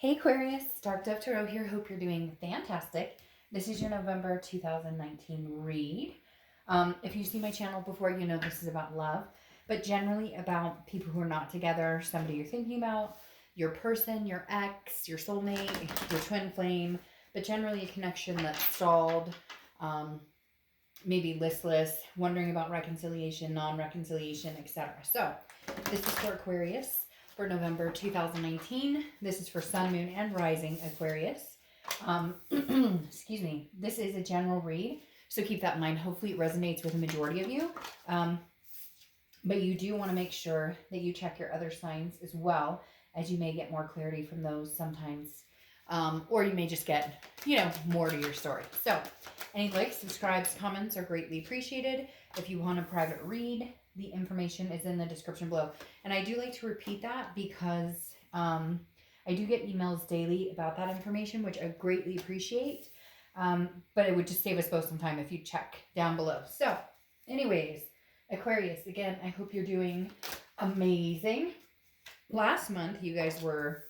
Hey Aquarius, Dark Dove Tarot here. Hope you're doing fantastic. This is your November 2019 read. If you see my channel before, you know this is about love, but generally about people who are not together, somebody you're thinking about, your person, your ex, your soulmate, your twin flame, but generally a connection that's stalled, maybe listless, wondering about reconciliation, non-reconciliation, etc. So this is for Aquarius for November 2019. This is for Sun, Moon, and Rising Aquarius. Excuse me. This is a general read, so keep that in mind. Hopefully it resonates with the majority of you. But you do want to make sure that you check your other signs as well, as you may get more clarity from those sometimes. Or you may just get, more to your story. So any likes, subscribes, comments are greatly appreciated. If you want a private read, the information is in the description below. And I do like to repeat that because I do get emails daily about that information, which I greatly appreciate. But it would just save us both some time if you check down below. So anyways, Aquarius, again, I hope you're doing amazing. Last month, you guys were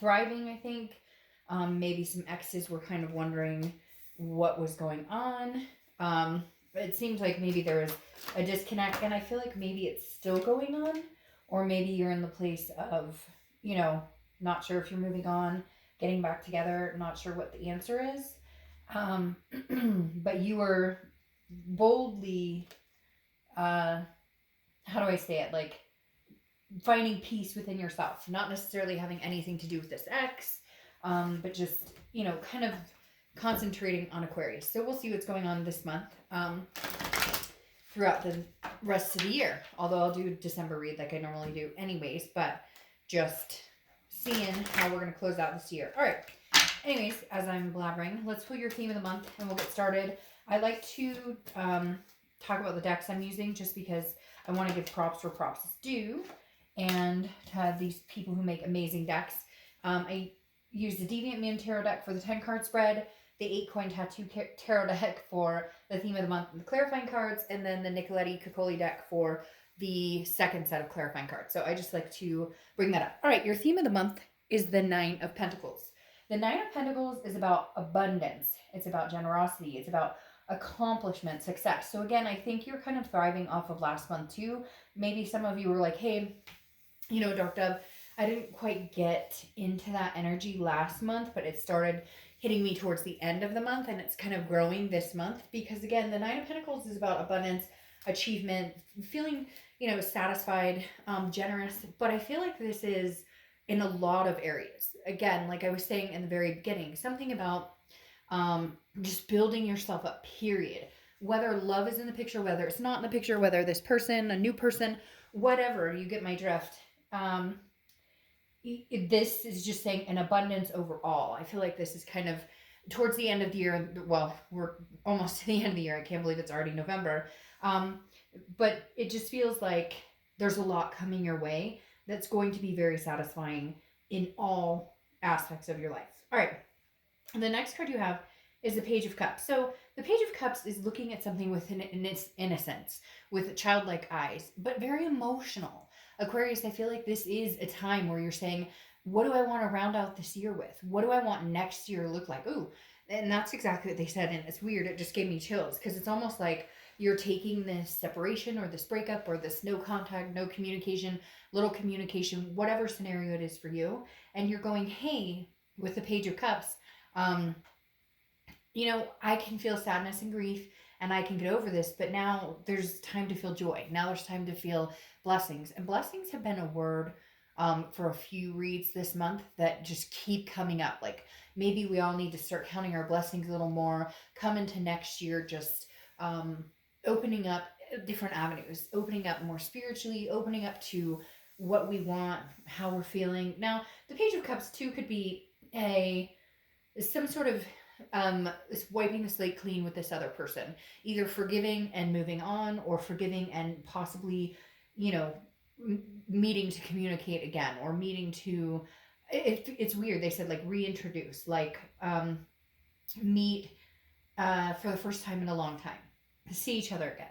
thriving, I think. Maybe some exes were kind of wondering what was going on. It seems like maybe there was a disconnect, and I feel like maybe it's still going on, or maybe you're in the place of, not sure if you're moving on, getting back together, not sure what the answer is. But you were boldly, how do I say it? Like finding peace within yourself, not necessarily having anything to do with this ex, but just, kind of concentrating on Aquarius. So we'll see what's going on this month throughout the rest of the year. Although I'll do December read like I normally do anyways, but just seeing how we're going to close out this year. All right. Anyways, as I'm blabbering, let's pull your theme of the month and we'll get started. I like to talk about the decks I'm using just because I want to give props where props is due. And to have these people who make amazing decks. I use the Deviant Moon Tarot deck for the 10-card spread, the 8-coin Tattoo Tarot deck for the theme of the month and the clarifying cards, and then the Nicoletti Coccoli deck for the second set of clarifying cards. So I just like to bring that up. All right, your theme of the month is the 9 of Pentacles. The 9 of Pentacles is about abundance. It's about generosity. It's about accomplishment, success. So again, I think you're kind of thriving off of last month too. Maybe some of you were like, hey, Dark Dove, I didn't quite get into that energy last month, but it started hitting me towards the end of the month, and it's kind of growing this month because, again, the 9 of Pentacles is about abundance, achievement, feeling, satisfied, generous, but I feel like this is in a lot of areas. Again, like I was saying in the very beginning, something about just building yourself up, period. Whether love is in the picture, whether it's not in the picture, whether this person, a new person, whatever, you get my drift. This is just saying an abundance overall. I feel like this is kind of towards the end of the year. Well, we're almost to the end of the year. I can't believe it's already November. But it just feels like there's a lot coming your way that's going to be very satisfying in all aspects of your life. All right. And the next card you have is the Page of Cups. So the Page of Cups is looking at something with an innocence, with childlike eyes, but very emotional. Aquarius, I feel like this is a time where you're saying, what do I want to round out this year with? What do I want next year to look like? Ooh, and that's exactly what they said. And it's weird. It just gave me chills because it's almost like you're taking this separation or this breakup or this no contact, no communication, little communication, whatever scenario it is for you. And you're going, hey, with the Page of Cups, I can feel sadness and grief and I can get over this, but now there's time to feel joy. Now there's time to feel blessings. And blessings have been a word for a few reads this month that just keep coming up. Like maybe we all need to start counting our blessings a little more, come into next year just opening up different avenues, opening up more spiritually, opening up to what we want, how we're feeling. Now, the Page of Cups too could be some sort of wiping the slate clean with this other person, either forgiving and moving on, or forgiving and possibly, meeting to communicate again, or meeting to, it's weird. They said like reintroduce, like meet for the first time in a long time, see each other again.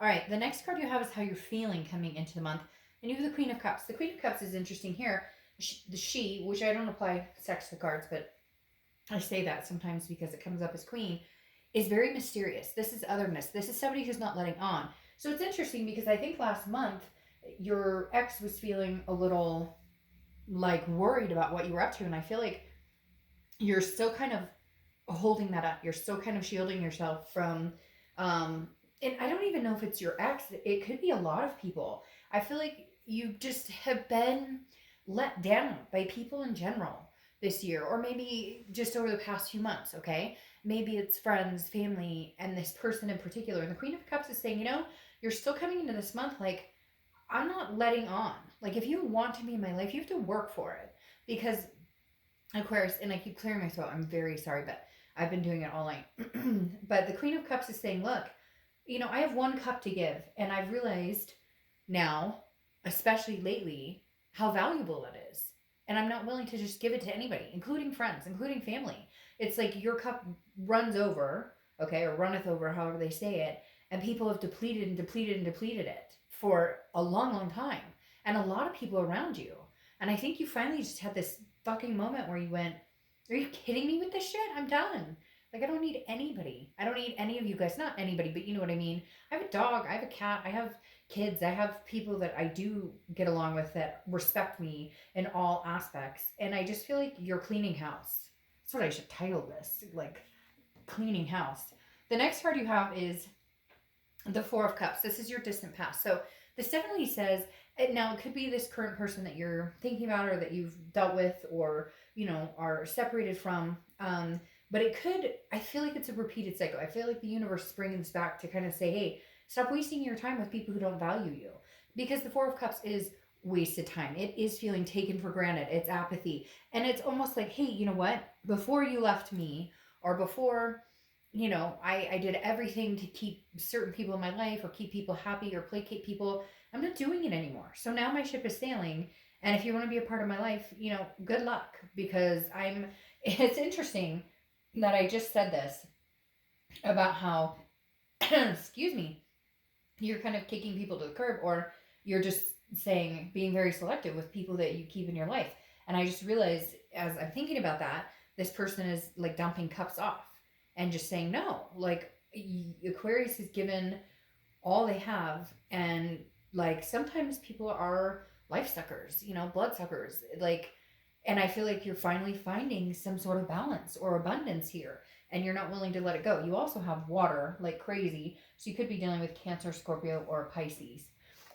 All right, the next card you have is how you're feeling coming into the month, and you have the Queen of Cups. The Queen of Cups is interesting here she, which I don't apply sex to cards, but I say that sometimes because it comes up as queen, is very mysterious. This is otherness. This is somebody who's not letting on. So it's interesting because I think last month your ex was feeling a little like worried about what you were up to. And I feel like you're still kind of holding that up. You're still kind of shielding yourself from, and I don't even know if it's your ex. It could be a lot of people. I feel like you just have been let down by people in general this year, or maybe just over the past few months, okay? Maybe it's friends, family, and this person in particular. And the Queen of Cups is saying, you're still coming into this month like, I'm not letting on. Like, if you want to be in my life, you have to work for it. Because Aquarius, and I keep clearing my throat, I'm very sorry, but I've been doing it all night. But the Queen of Cups is saying, look, I have one cup to give, and I've realized now, especially lately, how valuable it is. And I'm not willing to just give it to anybody, including friends, including family. It's like your cup runs over, okay, or runneth over, however they say it, and people have depleted and depleted and depleted it for a long, long time. And a lot of people around you. And I think you finally just had this fucking moment where you went, are you kidding me with this shit? I'm done. Like, I don't need anybody. I don't need any of you guys. Not anybody, but you know what I mean. I have a dog. I have a cat. I have kids. I have people that I do get along with that respect me in all aspects. And I just feel like you're cleaning house. That's what I should title this. Like, cleaning house. The next card you have is the Four of Cups. This is your distant past. So this definitely says, now it could be this current person that you're thinking about or that you've dealt with or, are separated from. But it could, I feel like it's a repeated cycle. I feel like the universe is bringing this back to kind of say, hey, stop wasting your time with people who don't value you. Because the Four of Cups is wasted time. It is feeling taken for granted. It's apathy. And it's almost like, hey, you know what? Before you left me or before, I did everything to keep certain people in my life or keep people happy or placate people. I'm not doing it anymore. So now my ship is sailing. And if you want to be a part of my life, good luck because it's interesting that I just said this about how, excuse me, you're kind of kicking people to the curb or you're just saying being very selective with people that you keep in your life. And I just realized as I'm thinking about that, this person is like dumping cups off and just saying no. Like Aquarius is given all they have, and like sometimes people are life suckers, blood suckers. Like, and I feel like you're finally finding some sort of balance or abundance here, and you're not willing to let it go. You also have water like crazy, so you could be dealing with Cancer, Scorpio, or Pisces.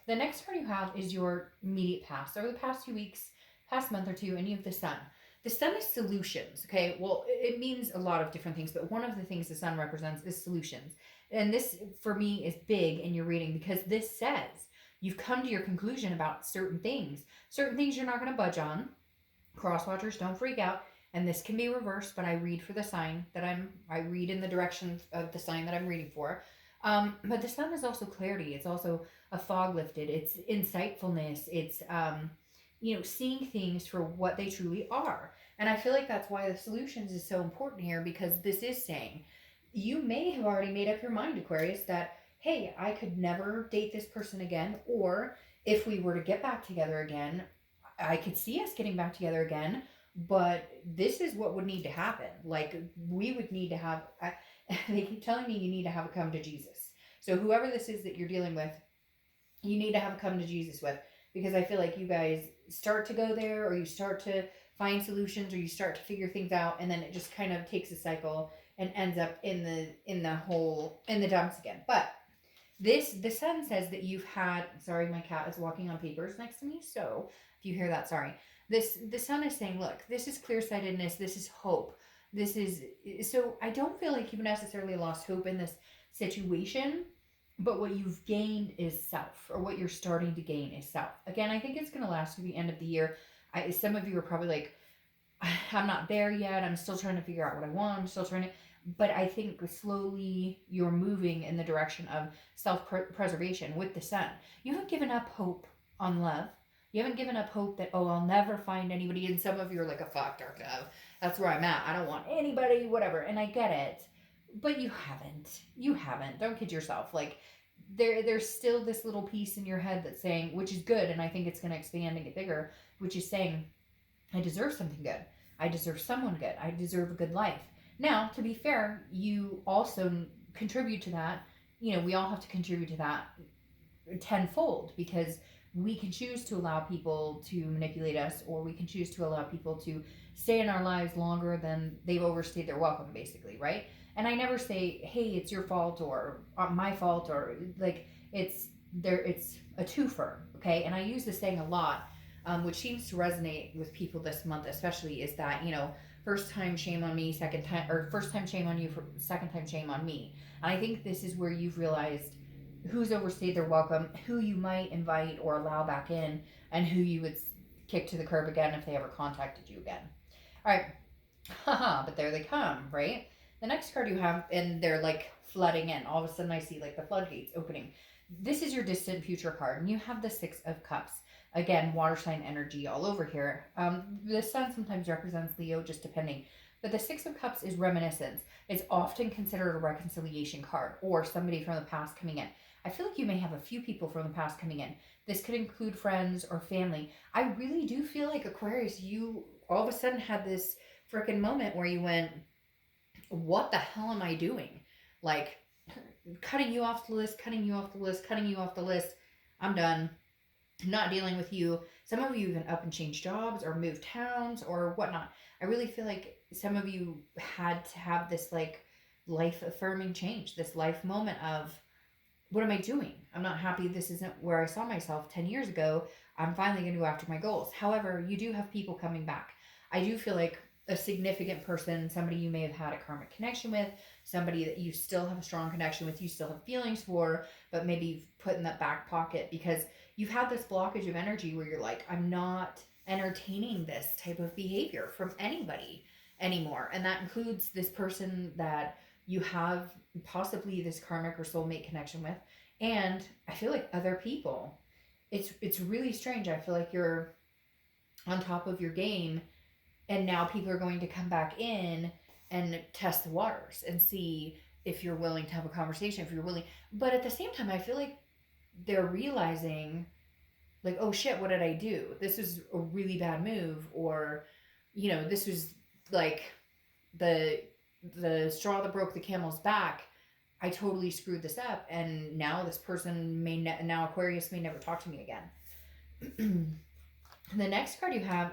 The next card you have is your immediate past. Over the past few weeks, past month or two, and you have the Sun. The Sun is solutions, okay? Well, it means a lot of different things, but one of the things the Sun represents is solutions. And this, for me, is big in your reading because this says you've come to your conclusion about certain things. Certain things you're not going to budge on. Crosswatchers, don't freak out. And this can be reversed, but I read for the sign that I read in the direction of the sign that I'm reading for. But the Sun is also clarity. It's also a fog lifted. It's insightfulness. It's, seeing things for what they truly are. And I feel like that's why the solutions is so important here because this is saying you may have already made up your mind, Aquarius, that, hey, I could never date this person again. Or if we were to get back together again, I could see us getting back together again. But this is what would need to happen. Like, we would need to have, they keep telling me you need to have a come to Jesus. So whoever this is that you're dealing with, you need to have a come to Jesus with. Because I feel like you guys start to go there or you start to find solutions or you start to figure things out. And then it just kind of takes a cycle and ends up in the dumps again. But the Sun says that you've had, sorry, my cat is walking on papers next to me. So if you hear that, sorry. The Sun is saying, look, this is clear-sightedness. This is hope. This is, so I don't feel like you've necessarily lost hope in this situation, but what you've gained is self, or what you're starting to gain is self. Again, I think it's going to last through the end of the year. Some of you are probably like, I'm not there yet. I'm still trying to figure out what I want. I'm still trying to, but I think slowly you're moving in the direction of self-preservation with the Sun. You haven't given up hope on love. You haven't given up hope that, oh, I'll never find anybody. And some of you are like, oh, fuck, dark dove. That's where I'm at. I don't want anybody, whatever. And I get it. But you haven't. You haven't. Don't kid yourself. Like, there's still this little piece in your head that's saying, which is good, and I think it's going to expand and get bigger, which is saying, I deserve something good. I deserve someone good. I deserve a good life. Now, to be fair, you also contribute to that. You know, we all have to contribute to that tenfold, because we can choose to allow people to manipulate us, or we can choose to allow people to stay in our lives longer than they've overstayed their welcome, basically, right? And I never say, hey, it's your fault, or my fault, or like, it's a twofer, okay? And I use this saying a lot, which seems to resonate with people this month especially, is that, you know, first time shame on me, second time, or first time shame on you, for second time shame on me. And I think this is where you've realized who's overstayed their welcome, who you might invite or allow back in, and who you would kick to the curb again if they ever contacted you again. All right, haha, but there they come, right? The next card you have, and they're like flooding in. All of a sudden, I see like the floodgates opening. This is your distant future card, and you have the Six of Cups. Again, water sign energy all over here. The sun sometimes represents Leo, just depending. But the Six of Cups is reminiscence. It's often considered a reconciliation card, or somebody from the past coming in. I feel like you may have a few people from the past coming in. This could include friends or family. I really do feel like, Aquarius, you all of a sudden had this freaking moment where you went, what the hell am I doing? Like, cutting you off the list, cutting you off the list, cutting you off the list. I'm done. I'm not dealing with you. Some of you even up and changed jobs or moved towns or whatnot. I really feel like some of you had to have this like life affirming change, this life moment of, what am I doing? I'm not happy. This isn't where I saw myself 10 years ago. I'm finally going to go after my goals. However, you do have people coming back. I do feel like a significant person, somebody you may have had a karmic connection with, somebody that you still have a strong connection with, you still have feelings for, but maybe you've put in that back pocket because you've had this blockage of energy where you're like, I'm not entertaining this type of behavior from anybody anymore. And that includes this person that you have possibly this karmic or soulmate connection with, and I feel like other people. It's really strange. I feel like you're on top of your game, and now people are going to come back in and test the waters and see if you're willing to have a conversation, if you're willing. But at the same time, I feel like they're realizing, like, oh shit, what did I do? This is a really bad move, or, you know, this was like the straw that broke the camel's back. I totally screwed this up, and now this person may now Aquarius may never talk to me again. The next card you have,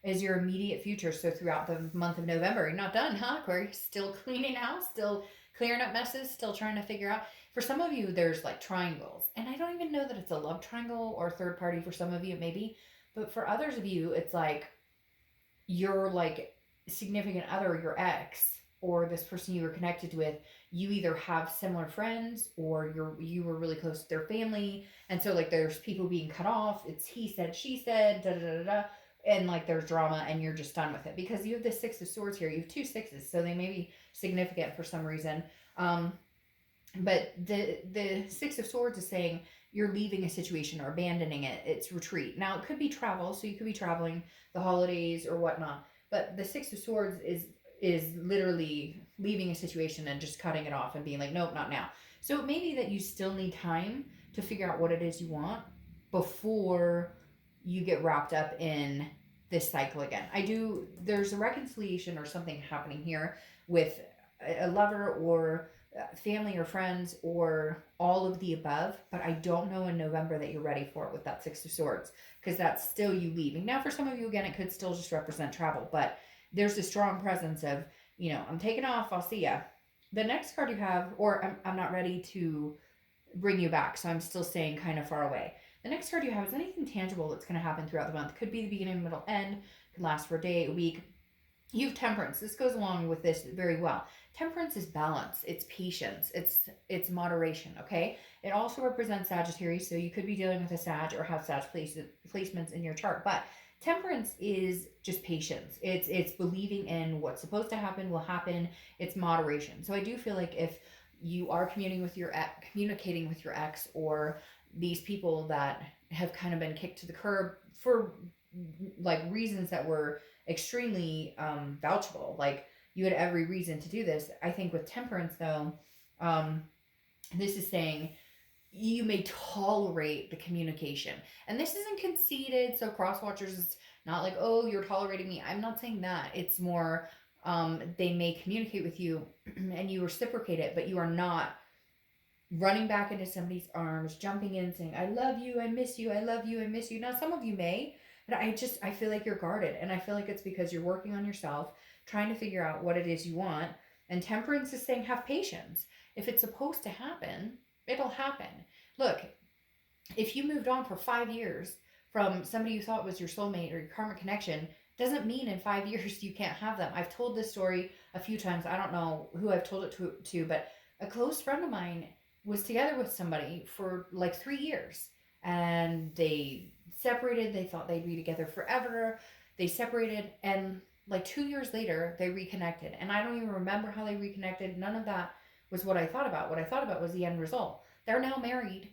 is your immediate future. So throughout the month of November, you're not done, huh, Aquarius? Still cleaning house, still clearing up messes, still trying to figure out. For some of you, there's like triangles, and I don't even know that it's a love triangle or third party. For some of you, maybe, but for others of you, it's like your like significant other, your ex, or this person you were connected with. You either have similar friends, or you were really close to their family, and so like there's people being cut off. It's he said, she said, da da da da, and like there's drama, and you're just done with it because you have the Six of Swords here. You have two sixes, so they may be significant for some reason. But the Six of Swords is saying you're leaving a situation or abandoning it. It's retreat. Now it could be travel, so you could be traveling the holidays or whatnot. But the Six of Swords is literally leaving a situation and just cutting it off and being like, nope, not now. So it may be that you still need time to figure out what it is you want before you get wrapped up in this cycle again. There's a reconciliation or something happening here with a lover or family or friends or all of the above, but I don't know in November that you're ready for it with that Six of Swords, because that's still you leaving. Now for some of you, again, it could still just represent travel, but there's a strong presence of, you know, I'm taking off, I'll see ya. The next card you have, or I'm not ready to bring you back, so I'm still staying kind of far away. The next card you have is anything tangible that's going to happen throughout the month. Could be the beginning, middle, end. Could last for a day, a week. You have Temperance. This goes along with this very well. Temperance is balance. It's patience. It's moderation, okay? It also represents Sagittarius, so you could be dealing with a Sag or have Sag placements in your chart. But Temperance is just patience. It's believing in what's supposed to happen will happen. It's moderation. So I do feel like if you are communicating with your ex, or these people that have kind of been kicked to the curb for like reasons that were extremely vouchable, like you had every reason to do this. I think with Temperance though, this is saying you may tolerate the communication, and this isn't conceded. So cross watchers, Not like, oh, you're tolerating me. I'm not saying that. It's more, they may communicate with you and you reciprocate it, but you are not running back into somebody's arms, jumping in, saying, I love you, I miss you, I love you, I miss you. Now, some of you may, but I feel like you're guarded. And I feel like it's because you're working on yourself, trying to figure out what it is you want. And temperance is saying, have patience. If it's supposed to happen, it'll happen. Look, if you moved on for 5 years from somebody you thought was your soulmate or your karmic connection, doesn't mean in 5 years you can't have them. I've told this story a few times. I don't know who I've told it to, but a close friend of mine was together with somebody for like 3 years, and they separated. They thought they'd be together forever. They separated, and like 2 years later, they reconnected. And I don't even remember how they reconnected. None of that was what I thought about. What I thought about was the end result. They're now married,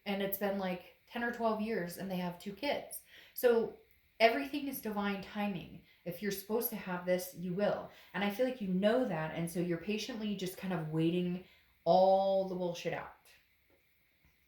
and it's been like 10 or 12 years, and they have 2 kids. So everything is divine timing. If you're supposed to have this, you will. And I feel like you know that, and so you're patiently just kind of waiting all the bullshit out.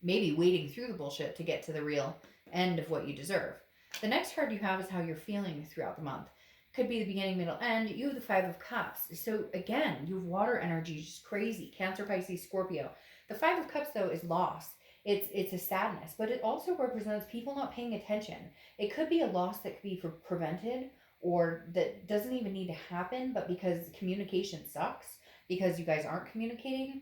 Maybe wading through the bullshit to get to the real end of what you deserve. The next card you have is how you're feeling throughout the month. Could be the beginning, middle, end. You have the 5 of Cups. So again, you have water energy, just crazy. Cancer, Pisces, Scorpio. The 5 of Cups, though, is loss. It's a sadness, but it also represents people not paying attention. It could be a loss that could be prevented, or that doesn't even need to happen, but because communication sucks, because you guys aren't communicating,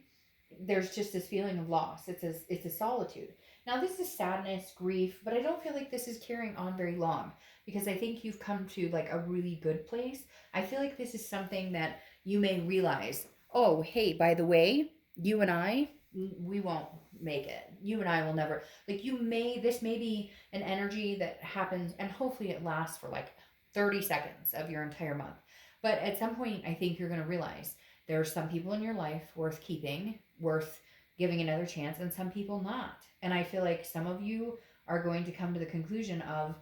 there's just this feeling of loss. It's a solitude. Now, this is sadness, grief, but I don't feel like this is carrying on very long, because I think you've come to like a really good place. I feel like this is something that you may realize, oh, hey, by the way, you and I, we won't make it. You and I will never, like, this may be an energy that happens, and hopefully it lasts for like 30 seconds of your entire month. But at some point, I think you're going to realize there are some people in your life worth keeping, worth giving another chance, and some people not. And I feel like some of you are going to come to the conclusion of,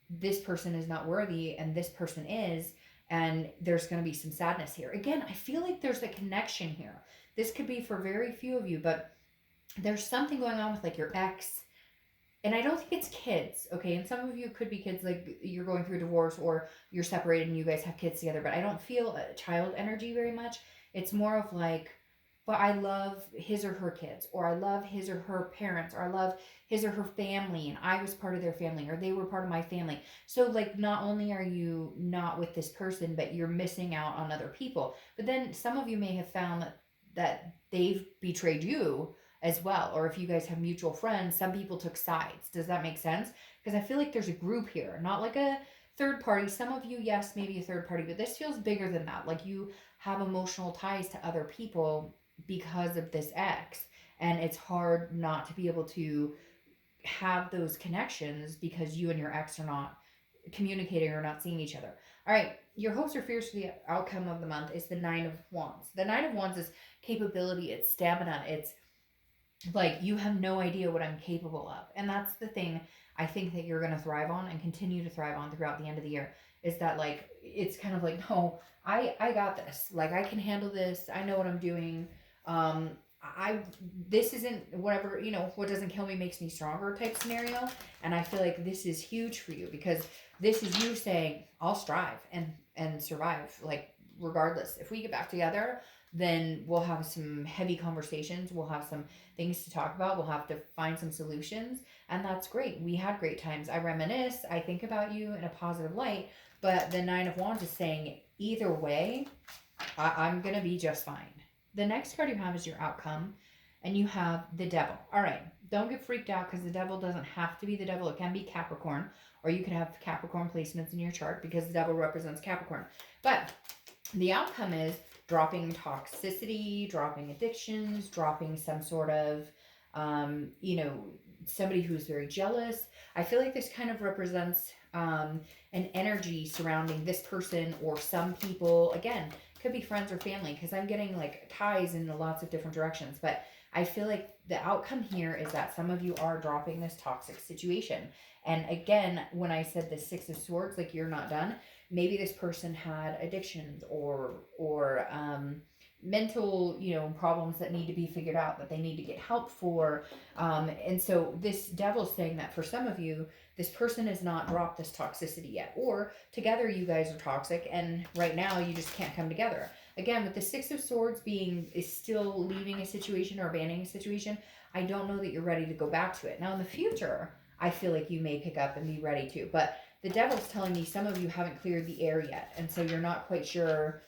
this person is not worthy and this person is, and there's going to be some sadness here. Again, I feel like there's a connection here. This could be for very few of you, but there's something going on with like your ex. And I don't think it's kids, okay? And some of you could be kids, like you're going through a divorce or you're separated and you guys have kids together, but I don't feel a child energy very much. It's more of like, but I love his or her kids, or I love his or her parents, or I love his or her family, and I was part of their family, or they were part of my family. So like, not only are you not with this person, but you're missing out on other people. But then some of you may have found that they've betrayed you as well. Or if you guys have mutual friends, some people took sides. Does that make sense? Because I feel like there's a group here, not like a third party. Some of you, yes, maybe a third party, but this feels bigger than that. Like you have emotional ties to other people because of this ex, and it's hard not to be able to have those connections because you and your ex are not communicating or not seeing each other. All right, your hopes or fears for the outcome of the month is the 9 of Wands. The 9 of Wands is capability, it's stamina, it's like, you have no idea what I'm capable of. And that's the thing I think that you're going to thrive on and continue to thrive on throughout the end of the year, is that like, it's kind of like, no, I got this. Like, I can handle this. I know what I'm doing. This isn't whatever, what doesn't kill me makes me stronger type scenario. And I feel like this is huge for you, because this is you saying, I'll strive and survive. Like, regardless, if we get back together, then we'll have some heavy conversations. We'll have some things to talk about. We'll have to find some solutions. And that's great. We had great times. I reminisce. I think about you in a positive light. But the 9 of Wands is saying, either way, I'm going to be just fine. The next card you have is your outcome. And you have the Devil. All right. Don't get freaked out, because the Devil doesn't have to be the Devil. It can be Capricorn. Or you could have Capricorn placements in your chart, because the Devil represents Capricorn. But the outcome is dropping toxicity, dropping addictions, dropping some sort of, somebody who's very jealous. I feel like this kind of represents an energy surrounding this person or some people. Again, could be friends or family, because I'm getting like ties in lots of different directions. But I feel like the outcome here is that some of you are dropping this toxic situation. And again, when I said the 6 of Swords, like, you're not done. Maybe this person had addictions or mental, problems that need to be figured out, that they need to get help for. And so this devil's saying that for some of you, this person has not dropped this toxicity yet, or together you guys are toxic, and right now you just can't come together. Again, with the Six of Swords is still leaving a situation or abandoning a situation, I don't know that you're ready to go back to it. Now in the future, I feel like you may pick up and be ready to, but the devil's telling me some of you haven't cleared the air yet, and so you're not quite sure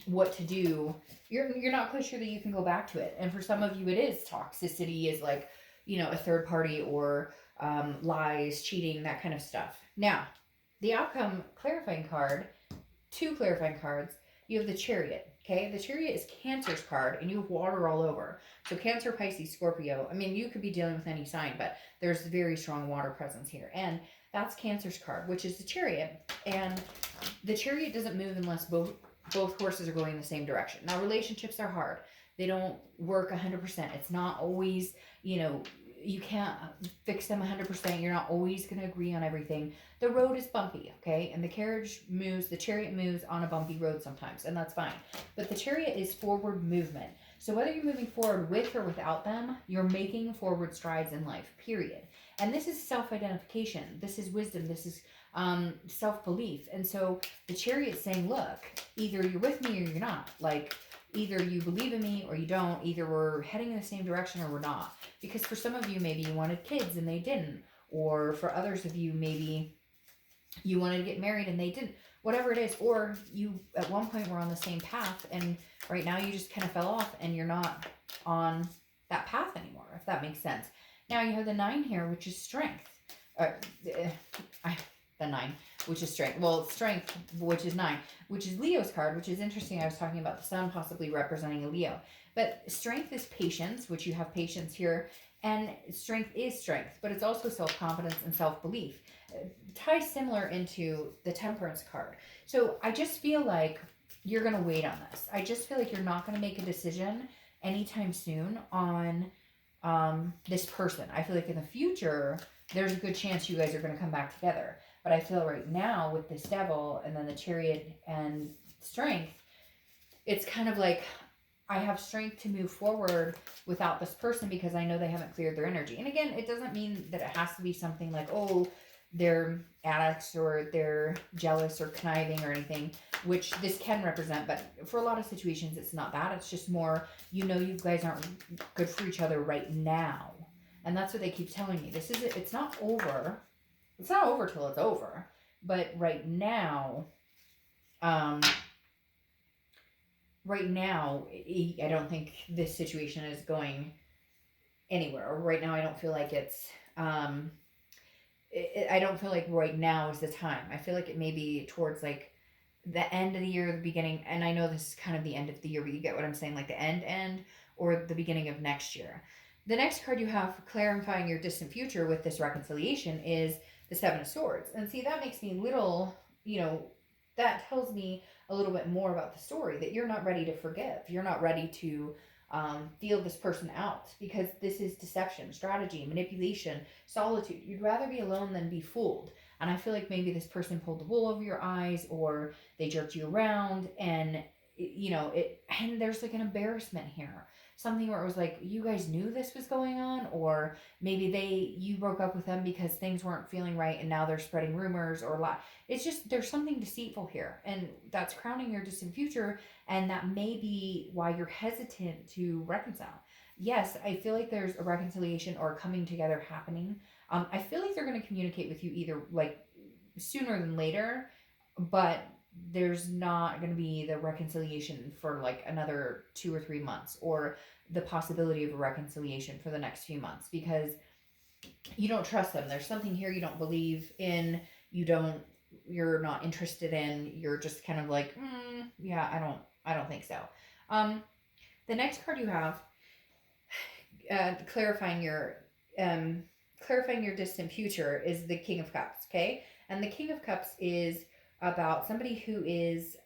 what to do. You're not quite sure that you can go back to it. And for some of you, it is toxicity, is like, a third party, or lies, cheating, that kind of stuff. Now, the outcome clarifying card, 2 clarifying cards. You have the Chariot. Okay, the Chariot is Cancer's card, and you have water all over. So Cancer, Pisces, Scorpio. I mean, you could be dealing with any sign, but there's very strong water presence here. And that's Cancer's card, which is the Chariot. And the Chariot doesn't move unless both horses are going in the same direction. Now, relationships are hard. They don't work 100%. It's not always, you can't fix them 100%. You're not always going to agree on everything. The road is bumpy, okay? And the Chariot moves on a bumpy road sometimes, and that's fine. But the Chariot is forward movement. So whether you're moving forward with or without them, you're making forward strides in life, period. And this is self-identification. This is wisdom. This is self-belief. And so the Chariot's saying, look, either you're with me or you're not. Like, either you believe in me or you don't. Either we're heading in the same direction or we're not. Because for some of you, maybe you wanted kids and they didn't. Or for others of you, maybe you wanted to get married and they didn't. Whatever it is. Or you, at one point, were on the same path, and right now you just kind of fell off and you're not on that path anymore, if that makes sense. Now you have the 9 here, which is strength. The 9, which is strength. Well, strength, which is 9, which is Leo's card, which is interesting. I was talking about the sun possibly representing a Leo. But strength is patience, which you have patience here. And strength is strength, but it's also self-confidence and self-belief. Ties similar into the Temperance card. So I just feel like you're going to wait on this. I just feel like you're not going to make a decision anytime soon on this person. I feel like in the future, there's a good chance you guys are going to come back together. But I feel right now with this Devil and then the Chariot and strength, it's kind of like I have strength to move forward without this person because I know they haven't cleared their energy. And again, it doesn't mean that it has to be something like, oh, they're addicts or they're jealous or conniving or anything, which this can represent. But for a lot of situations, it's not that. It's just more, you guys aren't good for each other right now. And that's what they keep telling me. It's not over. It's not over till it's over. But right now, I don't think this situation is going anywhere. Or right now, I don't feel like it's, I don't feel like right now is the time. I feel like it may be towards like the end of the year, the beginning. And I know this is kind of the end of the year, but you get what I'm saying, like the end, or the beginning of next year. The next card you have for clarifying your distant future with this reconciliation is the 7 of Swords. And see, that makes me a little, that tells me a little bit more about the story, that you're not ready to forgive. You're not ready to feel this person out, because this is deception, strategy, manipulation, solitude. You'd rather be alone than be fooled. And I feel like maybe this person pulled the wool over your eyes, or they jerked you around, and and there's like an embarrassment here. Something where it was like, you guys knew this was going on, or maybe you broke up with them because things weren't feeling right and now they're spreading rumors or lie. It's just, there's something deceitful here, and that's crowning your distant future, and that may be why you're hesitant to reconcile. Yes, I feel like there's a reconciliation or coming together happening. I feel like they're going to communicate with you either like sooner than later, but there's not going to be the reconciliation for like another 2 or 3 months, or the possibility of a reconciliation for the next few months, because you don't trust them. There's something here you don't believe in, you're not interested in, you're just kind of like, yeah, I don't think so. The next card you have, clarifying your distant future, is the King of Cups. Okay. And the King of Cups is about somebody who is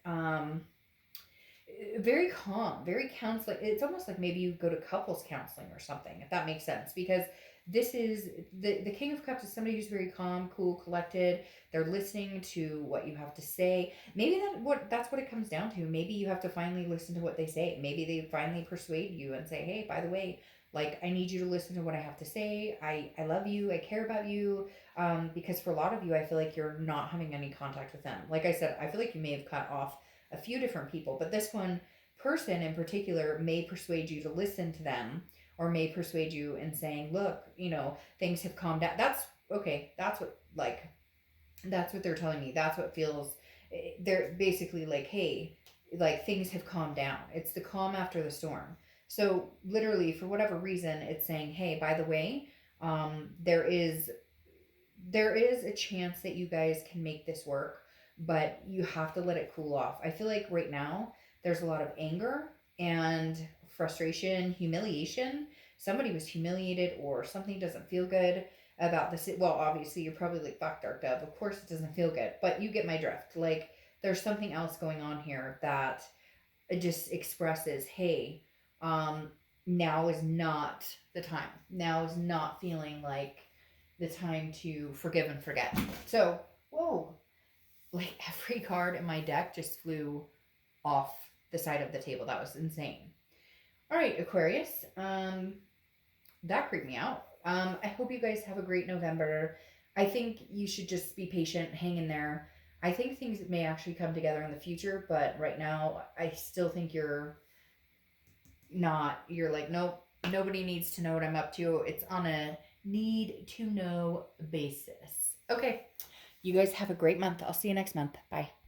very calm, very counseling. It's almost like maybe you go to couples counseling or something, if that makes sense, because this is the King of Cups is somebody who's very calm, cool, collected. They're listening to what you have to say. Maybe that's what it comes down to. Maybe you have to finally listen to what they say. Maybe they finally persuade you and say, hey, by the way, like, I need you to listen to what I have to say. I love you. I care about you. Because for a lot of you, I feel like you're not having any contact with them. Like I said, I feel like you may have cut off a few different people, but this one person in particular may persuade you to listen to them, or may persuade you in saying, look, things have calmed down. That's okay. That's what they're telling me. That's what feels, they're basically like, hey, like, things have calmed down. It's the calm after the storm. So literally, for whatever reason, it's saying, hey, by the way, there is a chance that you guys can make this work, but you have to let it cool off. I feel like right now there's a lot of anger and frustration, humiliation. Somebody was humiliated, or something doesn't feel good about this. Well, obviously, you're probably like, fuck, Dark Dove. Of course, it doesn't feel good, but you get my drift. Like, there's something else going on here that it just expresses, hey, now is not the time. Now is not feeling like the time to forgive and forget. So, whoa, like, every card in my deck just flew off the side of the table. That was insane. All right, Aquarius. That creeped me out. I hope you guys have a great November. I think you should just be patient, hang in there. I think things may actually come together in the future, but right now, I still think you're like, nope, nobody needs to know what I'm up to. It's on a need to know basis. Okay. You guys have a great month. I'll see you next month. Bye.